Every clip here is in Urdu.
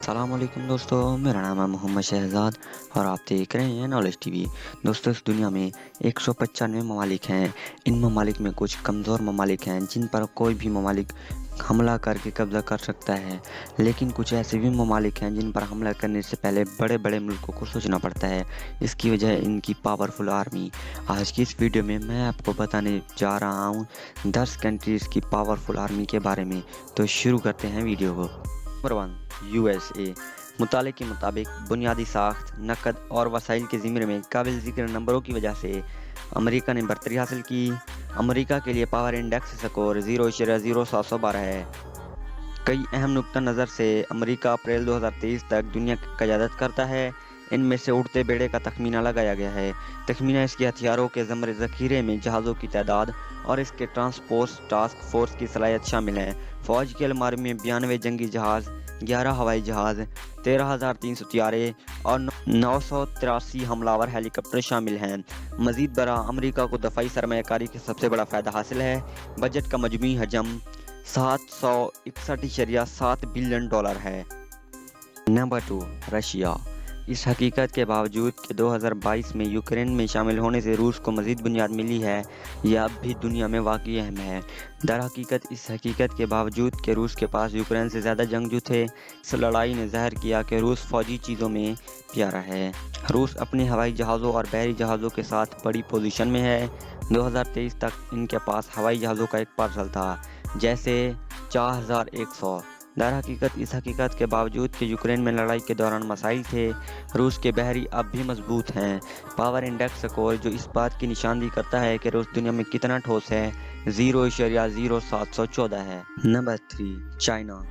السلام علیکم دوستو، میرا نام ہے محمد شہزاد اور آپ دیکھ رہے ہیں نالج ٹی وی۔ دوستو، اس دنیا میں 195 ممالک ہیں۔ ان ممالک میں کچھ کمزور ممالک ہیں جن پر کوئی بھی ممالک حملہ کر کے قبضہ کر سکتا ہے، لیکن کچھ ایسے بھی ممالک ہیں جن پر حملہ کرنے سے پہلے بڑے بڑے ملکوں کو سوچنا پڑتا ہے۔ اس کی وجہ ہے ان کی پاورفل آرمی۔ آج کی اس ویڈیو میں آپ کو بتانے جا رہا ہوں 10 کنٹریز کی پاورفل آرمی کے بارے میں۔ تو شروع کرتے ہیں ویڈیو کو۔ Number 1، U S A. مطالعے کے مطابق بنیادی ساخت، نقد اور وسائل کے زمرے میں قابل ذکر نمبروں کی وجہ سے امریکہ نے برتری حاصل کی۔ امریکہ کے لیے پاور انڈیکس سکور 0.0712 ہے۔ کئی اہم نقطہ نظر سے امریکہ اپریل 2023 تک دنیا کی قیادت کرتا ہے۔ ان میں سے اڑتے بیڑے کا تخمینہ لگایا گیا ہے۔ تخمینہ اس کے ہتھیاروں کے ذخیرے میں جہازوں کی تعداد اور اس کے ٹرانسپورٹ ٹاسک فورس کی صلاحیت شامل ہے۔ فوج کی الماری میں 92 جنگی جہاز، 11 ہوائی جہاز، 13,300 طیارے اور 983 حملہ آور ہیلی کاپٹر شامل ہیں۔ مزید برآں امریکہ کو دفاعی سرمایہ کاری کا سب سے بڑا فائدہ حاصل ہے۔ بجٹ کا مجموعی حجم $761.7 بلین ہے۔ Number 2، Russia. اس حقیقت کے باوجود کہ 2022 میں یوکرین میں شامل ہونے سے روس کو مزید بنیاد ملی ہے، یہ اب بھی دنیا میں واقعی اہم ہے۔ در حقیقت اس حقیقت کے باوجود کہ روس کے پاس یوکرین سے زیادہ جنگجو تھے، اس لڑائی نے ظاہر کیا کہ روس فوجی چیزوں میں پیارا ہے۔ روس اپنے ہوائی جہازوں اور بحری جہازوں کے ساتھ بڑی پوزیشن میں ہے۔ 2023 تک ان کے پاس ہوائی جہازوں کا ایک پارسل تھا، جیسے 4100۔ در حقیقت اس حقیقت کے باوجود کہ یوکرین میں لڑائی کے دوران مسائل تھے، روس کے بحری اب بھی مضبوط ہیں۔ پاور انڈیکس سکور جو اس بات کی نشاندہی کرتا ہے کہ روس دنیا میں کتنا ٹھوس ہے، 0.0714 ہے۔ Number 3، China.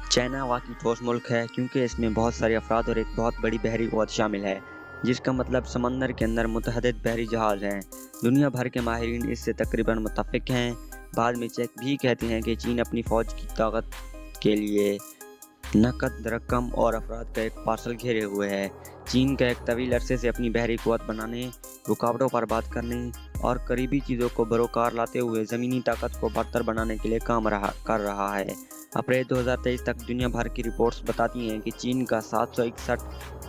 چائنا واقعی ٹھوس ملک ہے کیونکہ اس میں بہت سارے افراد اور ایک بہت بڑی بحری قوت شامل ہے، جس کا مطلب سمندر کے اندر متعدد بحری جہاز ہیں۔ دنیا بھر کے ماہرین اس سے تقریباً متفق ہیں۔ بعد میں چیک بھی کہتے ہیں کہ چین اپنی فوج کی طاقت کے لیے نقد رقم اور افراد کا ایک پارسل گھیرے ہوئے ہے۔ چین کا ایک طویل عرصے سے اپنی بحری قوت بنانے، رکاوٹوں پر بات کرنے اور قریبی چیزوں کو بروکار لاتے ہوئے زمینی طاقت کو برتر بنانے کے لیے کام کر رہا ہے۔ اپریل 2023 تک دنیا بھر کی رپورٹس بتاتی ہیں کہ چین کا 761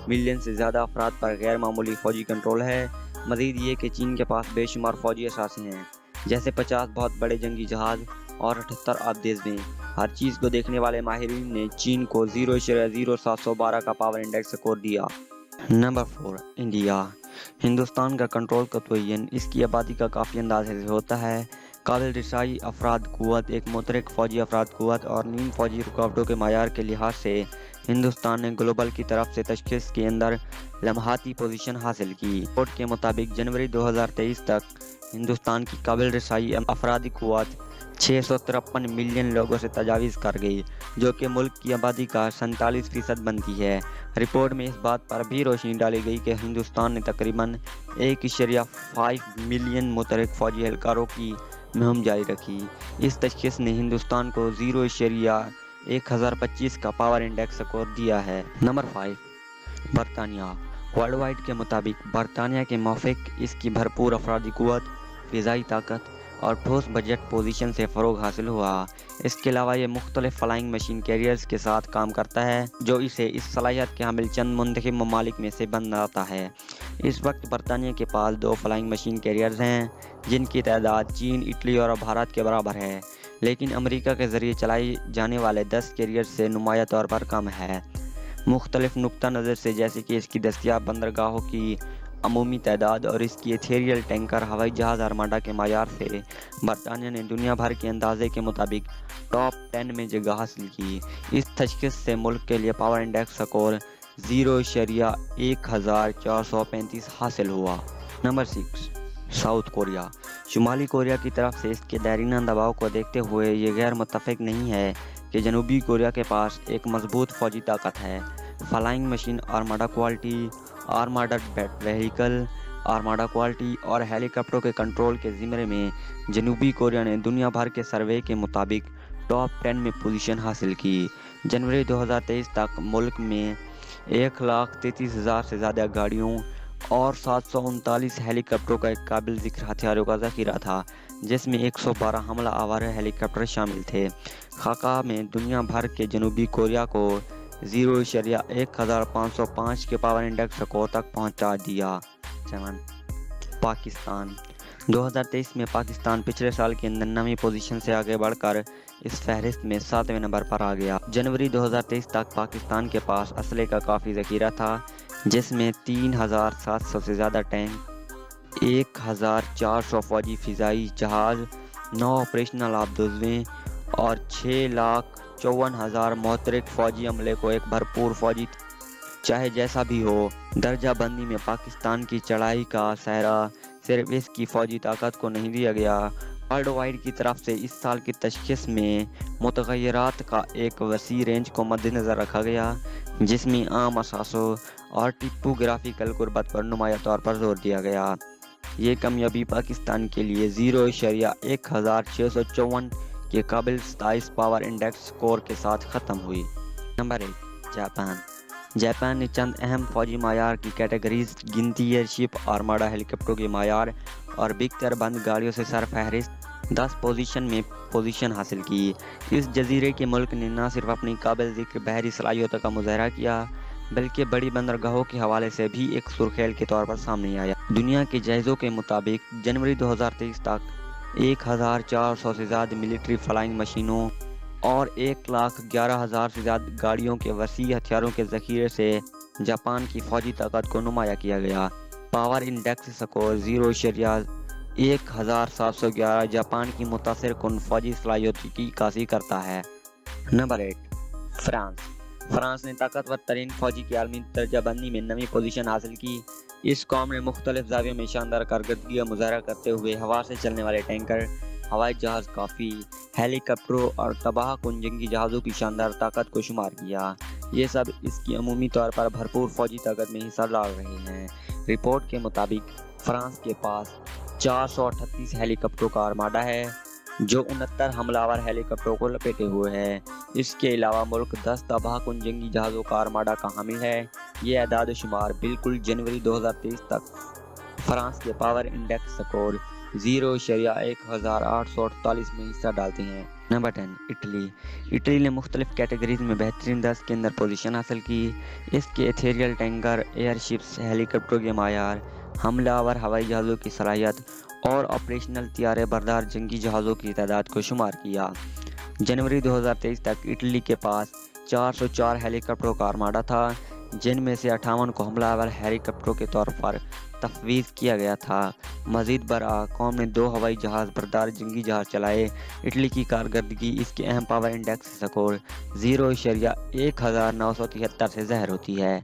ملین سے زیادہ افراد پر غیر معمولی فوجی کنٹرول ہے۔ مزید یہ کہ چین کے پاس بے شمار فوجی اثاثے ہیں، جیسے 50 بہت بڑے جنگی جہاز اور 78 آبدیزیں۔ ہر چیز کو دیکھنے والے ماہرین نے چین کو 0.0712 کا پاور انڈیکس سکور دیا۔ نمبر 4، انڈیا۔ ہندوستان کا کنٹرول کا تعین اس کی آبادی کا کافی اندازے سے ہوتا ہے۔ قابل رسائی افراد قوت، ایک متحرک فوجی افراد قوت اور نیم فوجی رکاوٹوں کے معیار کے لحاظ سے ہندوستان نے گلوبل کی طرف سے تشخیص کے اندر لمحاتی پوزیشن حاصل کی۔ رپورٹ کے مطابق جنوری 2023 تک ہندوستان کی قابل رسائی افرادی قوت 653 ملین لوگوں سے تجاوز کر گئی، جو کہ ملک کی آبادی کا 47% بنتی ہے۔ رپورٹ میں اس بات پر بھی روشنی ڈالی گئی کہ ہندوستان نے تقریباً 1.5 ملین متحرک فوجی اہلکاروں کی مہم جاری رکھی۔ اس تشخیص نے ہندوستان کو 0.1025 کا پاور انڈیکس سکور دیا ہے۔ نمبر 5، برطانیہ۔ ورلڈ وائڈ کے مطابق برطانیہ کے موافق اس کی بھرپور افرادی قوت، فضائی طاقت اور ٹھوس بجٹ پوزیشن سے فروغ حاصل ہوا۔ اس کے علاوہ یہ مختلف فلائنگ مشین کیریئرز کے ساتھ کام کرتا ہے، جو اسے اس صلاحیت کے حامل چند منتخب ممالک میں سے بناتا ہے۔ اس وقت برطانیہ کے پاس 2 فلائنگ مشین کیریئرز ہیں، جن کی تعداد چین، اٹلی اور بھارت کے برابر ہے، لیکن امریکہ کے ذریعے چلائے جانے والے 10 کیریئرز سے نمایاں طور پر کم ہے۔ مختلف نقطہ نظر سے، جیسے کہ اس کی دستیاب بندرگاہوں کی عمومی تعداد اور اس کی ایتھریل ٹینکر ہوائی جہاز آرماڈا کے معیار سے، برطانیہ نے دنیا بھر کے اندازے کے مطابق ٹاپ 10 میں جگہ حاصل کی۔ اس تشخیص سے ملک کے لیے پاور انڈیکس سکور 0.1435 حاصل ہوا۔ Number 6، south Korea. شمالی کوریا کی طرف سے اس کے دیرینہ دباؤ کو دیکھتے ہوئے یہ غیر متفق نہیں ہے کہ جنوبی کوریا کے پاس ایک مضبوط فوجی طاقت ہے۔ Flying machine armada quality, armoured vehicle armada quality اور ہیلی کاپٹروں کے کنٹرول کے زمرے میں جنوبی کوریا نے دنیا بھر کے سروے کے مطابق ٹاپ 10 میں پوزیشن حاصل کی۔ جنوری 2023 تک ملک میں 1,33,000 سے زیادہ گاڑیوں اور 739 ہیلی کاپٹروں کا ایک قابل ذکر ہتھیاروں کا ذخیرہ تھا، جس میں 112 حملہ آور ہیلی کاپٹر شامل تھے۔ خاکہ میں دنیا بھر کے جنوبی کوریا کو 0.1505 کے پاور انڈیکس سکور تک پہنچا دیا۔ پاکستان 2023 میں پاکستان پچھلے سال کے اندر 9ویں پوزیشن سے آگے بڑھ کر اس فہرست میں 7ویں نمبر پر آ گیا۔ جنوری 2023 تک پاکستان کے پاس اسلحے کا کافی ذخیرہ تھا، جس میں 3700 سے زیادہ ٹینک، 1400 فوجی فضائی جہاز، 9 آپریشنل آبدوزیں اور 6,54,000 محترک فوجی عملے کو ایک بھرپور فوجی چاہے جیسا بھی ہو۔ درجہ بندی میں پاکستان کی چڑھائی کا سہرا صرف اس کی فوجی طاقت کو نہیں دیا گیا۔ ورلڈ وائڈ کی طرف سے اس سال کی تشخیص میں متغیرات کا ایک وسیع رینج کو مد نظر رکھا گیا، جس میں عام اثاثوں اور ٹپوگرافیکل قربت پر نمایاں طور پر زور دیا گیا۔ یہ کامیابی پاکستان کے لیے 0.1654 کے قابل 27 پاور انڈیکس سکور کے ساتھ ختم ہوئی۔ Number 1 Japan. جاپان نے چند اہم فوجی معیار کی کیٹیگریز گنتی ایئر شپ، آرماڈا ہیلی کاپٹروں کے معیار اور بکتر بند گاڑیوں سے سرفہرست 10 پوزیشن میں پوزیشن حاصل کی۔ اس جزیرے کے ملک نے نہ صرف اپنی قابل ذکر بحری صلاحیتوں کا مظاہرہ کیا، بلکہ بڑی بندرگاہوں کے حوالے سے بھی ایک سرخیل کے طور پر سامنے آیا۔ دنیا کے جائزوں کے مطابق جنوری 2023 تک 1400 سے زیادہ ملٹری فلائنگ مشینوں اور 1,11,000 سے زیادہ گاڑیوں کے وسیع ہتھیاروں کے ذخیرے سے جاپان کی فوجی طاقت کو نمایاں کیا گیا۔ پاور انڈیکس سکور 0.1711 جاپان کی متاثر کن فوجی صلاحیتوں کی عکاسی کرتا ہے۔ Number 8 France. فرانس نے طاقتور ترین فوجی کی عالمی درجہ بندی میں 9ویں پوزیشن حاصل کی۔ اس قوم نے مختلف زاویوں میں شاندار کارکردگی کا مظاہرہ کرتے ہوئے ہوا سے چلنے والے ٹینکر، ہوائی جہاز کافی، ہیلی کاپٹروں اور تباہ کن جنگی جہازوں کی شاندار طاقت کو شمار کیا۔ یہ سب اس کی عمومی طور پر بھرپور فوجی طاقت میں حصہ ڈال رہے ہیں۔ رپورٹ کے مطابق فرانس کے پاس 438 ہیلی کاپٹروں کا آرماڈا ہے، جو 69 حملہ آور ہیلی کاپٹروں کو لپیٹے ہوئے ہے۔ اس کے علاوہ ملک 10 تباہ کن جنگی جہازوں کا آرماڈا کا حامل ہے۔ یہ اعداد و شمار بالکل جنوری 2023 تک فرانس کے پاور انڈیکس سکور 0.1848 میں حصہ ڈالتے ہیں۔ Number 10 Italy. اٹلی نے مختلف کیٹیگریز میں بہترین 10 کے اندر پوزیشن حاصل کی۔ اس کے ایتھریل ٹینکر، ایئر شپس، ہیلی کاپٹروں کے معیار، حملہ آور ہوائی جہازوں کی صلاحیت اور آپریشنل طیارے بردار جنگی جہازوں کی تعداد کو شمار کیا۔ جنوری 2023 تک اٹلی کے پاس 404 ہیلی کاپٹروں کا آرماڈا تھا، جن میں سے 58 کو حملہ آور ہیلی کاپٹروں کے طور پر تفویض کیا گیا تھا۔ مزید برآں قوم نے 2 ہوائی جہاز بردار جنگی جہاز چلائے۔ اٹلی کی کارکردگی اس کے اہم پاور انڈیکس سکور 0.1973 سے ظاہر ہوتی ہے۔